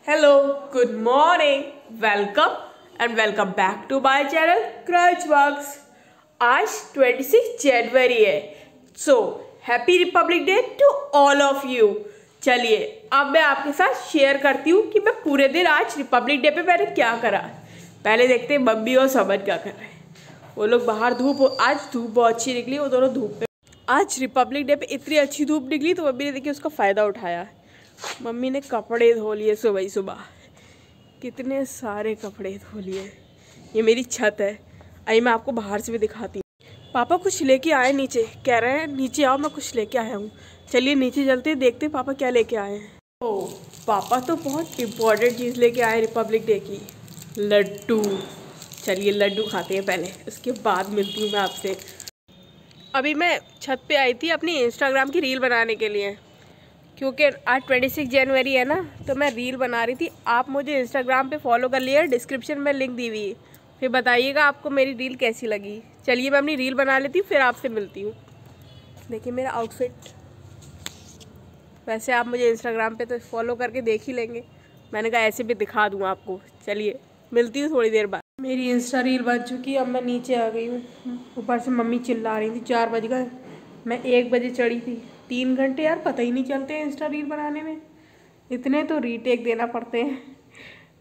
Hello, good morning, welcome and welcome back to my channel Crunchbox. आज 26 जनवरी है, so happy Republic Day to all of you. चलिए अब मैं आपके साथ शेयर करती हूँ कि मैं पूरे दिन आज रिपब्लिक डे पे मैंने क्या करा। पहले देखते हैं मम्मी और समझ क्या कर रहे हैं। वो लोग बाहर आज धूप बहुत अच्छी निकली, वो दोनों धूप पे। आज रिपब्लिक डे पे इतनी अच्छी धूप निकली तो मम्मी ने देखिए उसका फ़ायदा उठाया। मम्मी ने कपड़े धो लिए सुबह ही सुबह, कितने सारे कपड़े धो लिए। ये मेरी छत है, आइए मैं आपको बाहर से भी दिखाती हूँ। पापा कुछ लेके आए नीचे, कह रहे हैं नीचे आओ मैं कुछ लेके आया हूँ। चलिए नीचे चलते हैं, देखते हैं पापा क्या लेके आए हैं। ओह, पापा तो बहुत इम्पोर्टेंट चीज़ लेके आए रिपब्लिक डे की, लड्डू। चलिए लड्डू खाते हैं पहले, उसके बाद मिलती हूँ मैं आपसे। अभी मैं छत पे आई थी अपनी इंस्टाग्राम की रील बनाने के लिए, क्योंकि आज 26 जनवरी है ना, तो मैं रील बना रही थी। आप मुझे इंस्टाग्राम पे फॉलो कर लिए, डिस्क्रिप्शन में लिंक दी हुई है, फिर बताइएगा आपको मेरी रील कैसी लगी। चलिए मैं अपनी रील बना लेती हूँ, फिर आपसे मिलती हूँ। देखिए मेरा आउटफिट। वैसे आप मुझे इंस्टाग्राम पे तो फॉलो करके देख ही लेंगे, मैंने कहा ऐसे भी दिखा दूँ आपको। चलिए मिलती हूँ थोड़ी देर बाद। मेरी इंस्टा रील बन चुकी है, अब मैं नीचे आ गई हूँ। ऊपर से मम्मी चिल्ला रही थी, 4 बज गए, मैं 1 बजे चढ़ी थी। 3 घंटे यार पता ही नहीं चलते हैं इंस्टा रील बनाने में, इतने तो रीटेक देना पड़ते हैं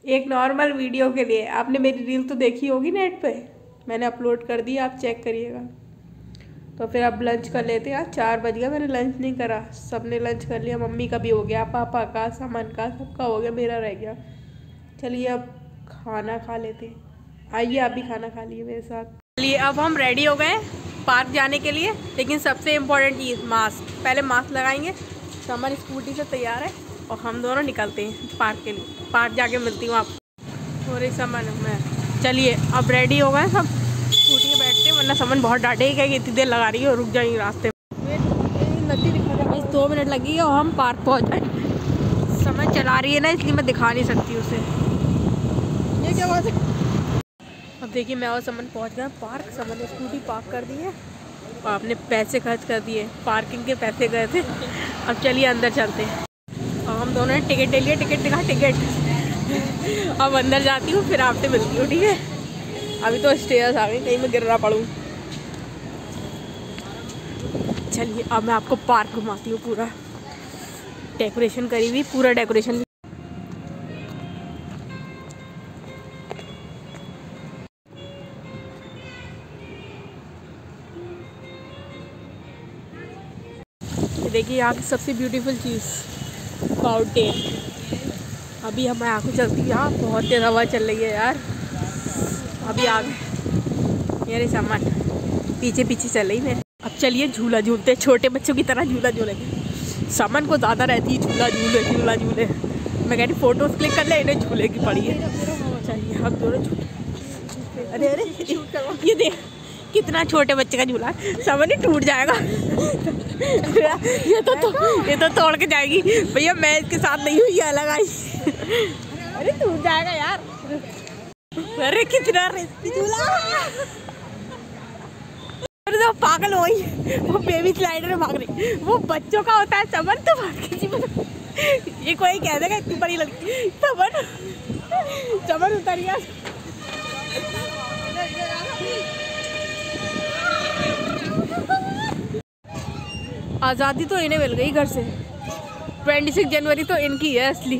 एक नॉर्मल वीडियो के लिए। आपने मेरी रील तो देखी होगी नेट पे, मैंने अपलोड कर दी, आप चेक करिएगा। तो फिर अब लंच कर लेते हैं। आज 4 बज गया, मैंने लंच नहीं करा, सबने लंच कर लिया। मम्मी का भी हो गया, पापा का, समन का, सबका हो गया, मेरा रह गया। चलिए अब खाना खा लेते हैं। आइए आप भी खाना खा लिए मेरे साथ। चलिए अब हम रेडी हो गए पार्क जाने के लिए, लेकिन सबसे इम्पोर्टेंट चीज़ मास्क। पहले मास्क लगाएंगे। समर स्कूटी से तैयार है और हम दोनों निकलते हैं पार्क के लिए। पार्क जाके मिलती हूँ आपको। और समन मैं, चलिए अब रेडी हो गए सब, स्कूटी में बैठते हैं, वरना समन बहुत डांटे क्या इतनी देर लगा रही है, रुक जाएंगे रास्ते में। नदी दिखा रहा है, 2 मिनट लगेगी और हम पार्क पहुँच जाए। समन चला रही है ना, इसलिए मैं दिखा नहीं सकती उसे। ये क्या बात है। अब देखिए मैं और समन पहुंच गए पार्क। समन ने स्कूटी पार्क कर दी है और आपने पैसे खर्च कर दिए, पार्किंग के पैसे गए थे। अब चलिए अंदर चलते हैं। और हम दोनों ने टिकट ले लिया, टिकट दिखा टिकट। अब अंदर जाती हूँ, फिर आपसे मिलती हूँ, ठीक है। अभी तो स्टेयर्स आ गई, कहीं मैं गिर ना पड़ूँ। चलिए अब मैं आपको पार्क घुमाती हूँ। पूरा डेकोरेशन करी हुई, पूरा डेकोरेशन। देखिए यहाँ की सबसे ब्यूटीफुल चीज़ फाउंटेन। अभी हम आगे चलती है, यहाँ बहुत तेज हवा चल रही है यार। अभी आ गए, मेरे सामान पीछे पीछे चल रही मेरे। अब चलिए झूला झूलते, छोटे बच्चों की तरह झूला झूलेंगे। सामान को ज़्यादा रहती है झूला झूले झूला झूले। मैं कह रही फ़ोटोज़ क्लिक कर ले, इन्हें झूले की पड़ी है। चलिए हम दोनों झूले। अरे अरे ये देख कितना छोटे बच्चे का झूला, समझ नहीं टूट जाएगा। ये तो तोड़ के जाएगी भैया, मैं इसके साथ नहीं हुई, अलग आई। अरे टूट जाएगा यार। अरे कितना रेस्टी झूला। अरे तो पागल हो गई, वो बेबी स्लाइडर में भाग रही। वो बच्चों का होता है, समझ तो ये कोई कह देगा इतनी बड़ी लड़की। समझ उतर गया। आज़ादी तो इन्हें मिल गई घर से। 26 जनवरी तो इनकी है असली।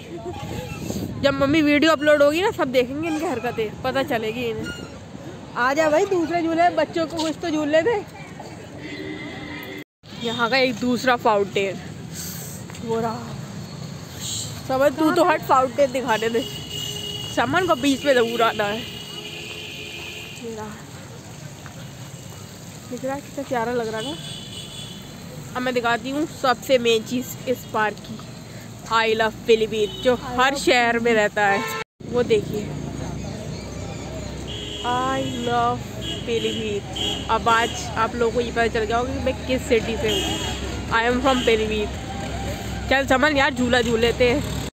जब मम्मी वीडियो अपलोड होगी ना, सब देखेंगे इनकी हरकतें, पता चलेगी इन्हें। आ जा भाई, दूसरे झूले बच्चों को कुछ तो झूले थे। यहाँ का एक दूसरा फाउंटेन वो रहा। समझ तू तो हट, फाउंटेन दिखाने दे। समन को बीच में जरूर आना है। दिख रहा है कितना प्यारा लग रहा था। अब मैं दिखाती हूँ सबसे मेन चीज़ इस पार्क की, आई लव पीलीभीत, जो हर शहर में रहता है। वो देखिए, आई लव पीलीभीत। अब आज आप लोगों को ये पता चल जाओगे कि मैं किस सिटी से हूँ। I am from Pilibhit. चल समन यार झूला झूल लेते हैं,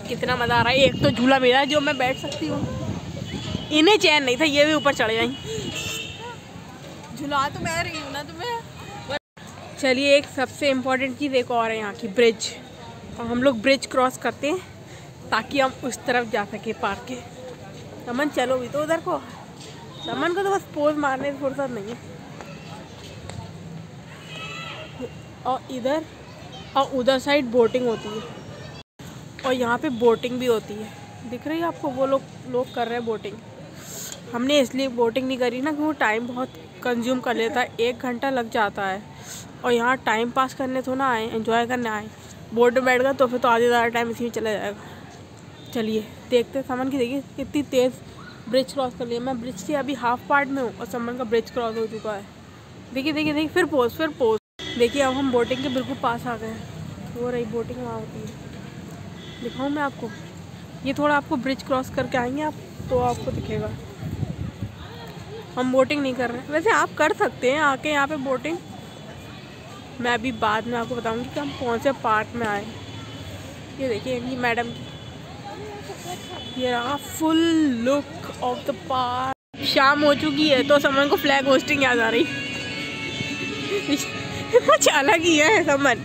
कितना मज़ा आ रहा है। एक तो झूला मेरा है जो मैं बैठ सकती हूँ, इन्हें चैन नहीं था, ये भी ऊपर चढ़ जाएं। झूला तो मैं रही हूँ ना तुम्हें। चलिए एक सबसे इम्पोर्टेंट चीज़ एक और है, यहाँ की ब्रिज। और हम लोग ब्रिज क्रॉस करते हैं ताकि हम उस तरफ जा सके पार्क के। समन चलो भी तो उधर को, समन को तो बस पोज मारने की फुर्सत नहीं है। और इधर और उधर साइड बोटिंग होती है और यहाँ पे बोटिंग भी होती है। दिख रही है आपको, वो लोग कर रहे हैं बोटिंग। हमने इसलिए बोटिंग नहीं करी ना कि वो टाइम बहुत कंज्यूम कर लेता है, 1 घंटा लग जाता है। और यहाँ टाइम पास करने तो ना आए, एंजॉय करने आए। बोट में बैठ गए तो फिर तो आधे ज़्यादा टाइम इसी में चला जाएगा। चलिए देखते हैं। समन की देखिए कितनी तेज़ ब्रिज क्रॉस कर लिया। मैं ब्रिज के अभी हाफ पार्ट में हूँ और समन का ब्रिज क्रॉस हो चुका है। देखिए देखिए देखिए, फिर पोज। देखिए अब हम बोटिंग के बिल्कुल पास आ गए हैं। हो रही बोटिंग वहाँ होती है, दिखाऊँ मैं आपको। ये थोड़ा आपको ब्रिज क्रॉस करके आएंगे आप तो आपको दिखेगा। हम बोटिंग नहीं कर रहे हैं, वैसे आप कर सकते हैं आके यहाँ पे बोटिंग। मैं अभी बाद में आपको बताऊंगी कि हम कौन से पार्क में आए। ये देखिए ये मैडम की, ये रहा full look of the park. शाम हो चुकी है तो समन को फ्लैग होस्टिंग याद आ रही। कुछ अलग ही है समन।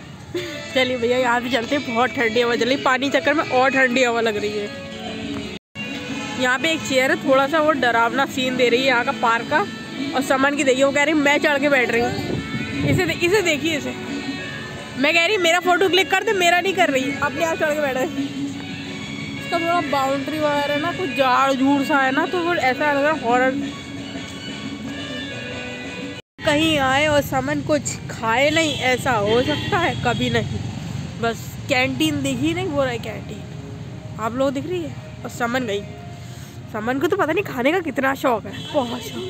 चलिए भैया यहाँ पे चलते हैं, बहुत ठंडी हवा चल रही, पानी चक्कर में और ठंडी हवा लग रही है। यहाँ पे एक चेयर है, थोड़ा सा वो डरावना सीन दे रही है यहाँ का पार्क का। और समन की देखिए, वो कह रही मैं चढ़ के बैठ रही हूँ। इसे देखिए इसे। मैं कह रही मेरा फोटो क्लिक कर दे, मेरा नहीं कर रही, अपने आप चढ़ के बैठ रही। इसका थोड़ा बाउंड्री वगैरह ना कुछ झाड़ झूड़ सा है ना, तो वो ऐसा लग रहा है हॉरर। कहीं आए और समन कुछ खाए नहीं, ऐसा हो सकता है? कभी नहीं। बस कैंटीन दिखी नहीं, वो रही कैंटीन। आप लोग दिख रही है। और समन गई। समन को तो पता नहीं खाने का कितना शौक है, बहुत शौक।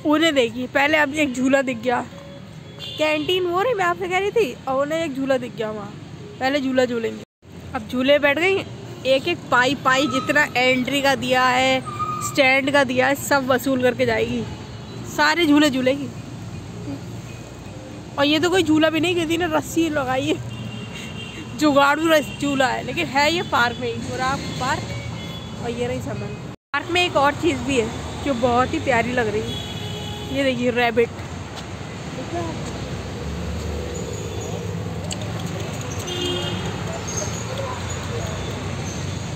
उन्हें देखिए पहले अब एक झूला दिख गया, कैंटीन वो रही मैं आपसे कह रही थी, और उन्हें एक झूला दिख गया वहाँ। पहले झूला झूलेंगे, अब झूले बैठ गई। एक पाई जितना एंट्री का दिया है, स्टैंड का दिया है, सब वसूल करके जाएगी, सारे झूले झूलेगी। और ये तो कोई झूला भी नहीं, किसी ने रस्सी लगाई है, जुगाड़ू झूला है, लेकिन है ये पार्क में ही। पूरा पार्क। और ये रही समन। पार्क में एक और चीज़ भी है जो बहुत ही प्यारी लग रही है। ये देखिए रैबिट।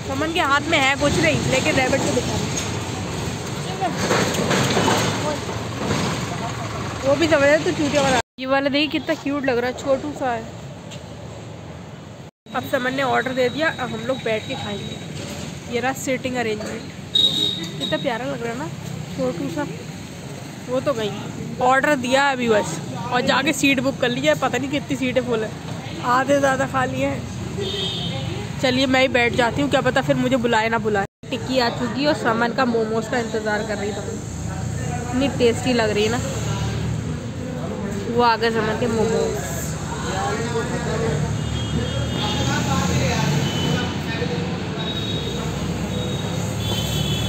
समन के हाथ में है कुछ नहीं, लेकिन रैबिट को दिखा रही। वो भी समझ रहे तो चूतिया वाला। ये वाला देखिए कितना क्यूट लग रहा है, छोटू सा है। अब समन ने ऑर्डर दे दिया, अब हम लोग बैठ के खाएंगे। ये रहा सीटिंग अरेंजमेंट, कितना प्यारा लग रहा है ना, छोटू सा। वो तो गई, ऑर्डर दिया अभी बस, और जाके सीट बुक कर ली है। पता नहीं कितनी सीटें फुल है, आधे ज़्यादा खाली हैं। चलिए मैं ही बैठ जाती हूँ, क्या पता फिर मुझे बुलाए ना बुलाए। टिक्की आ चुकी है और समन का मोमोज का इंतज़ार कर रही है। इतनी टेस्टी लग रही है ना। वो आ गए समन के मोमोज।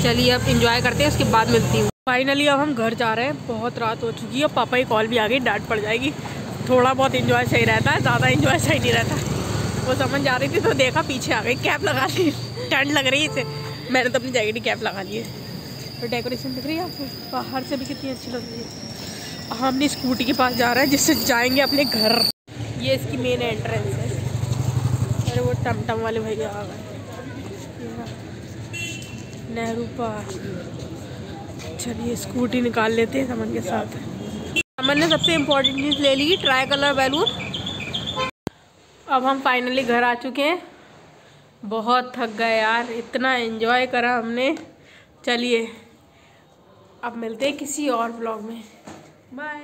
चलिए अब इंजॉय करते हैं, उसके बाद मिलती हूँ। फाइनली अब हम घर जा रहे हैं, बहुत रात हो चुकी है। पापा की कॉल भी आ गई, डांट पड़ जाएगी। थोड़ा बहुत इंजॉय सही रहता है, ज़्यादा इंजॉय सही नहीं रहता। वो समझ जा रही थी तो देखा पीछे आ गई, कैप लगा ली। ठंड लग रही है इसे, मैंने तो अपनी जैकेट की कैप लगा ली है। तो डेकोरेशन दिख रही है आपको, बाहर से भी कितनी अच्छी लग रही है। हम अपनी स्कूटी के पास जा रहे हैं, जिससे जाएंगे अपने घर। ये इसकी मेन एंट्रेंस है। अरे वो टमटम वाले भैया आ गए, नेहरू पार्क। चलिए स्कूटी निकाल लेते हैं समन के साथ। समन ने सबसे इम्पोर्टेंट चीज़ ले ली, ट्राई कलर बैलून। अब हम फाइनली घर आ चुके हैं। बहुत थक गए यार, इतना एंजॉय करा हमने। चलिए अब मिलते हैं किसी और व्लॉग में। Bye.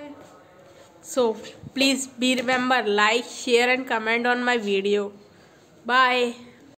So please be remember like share and comment on my video. Bye.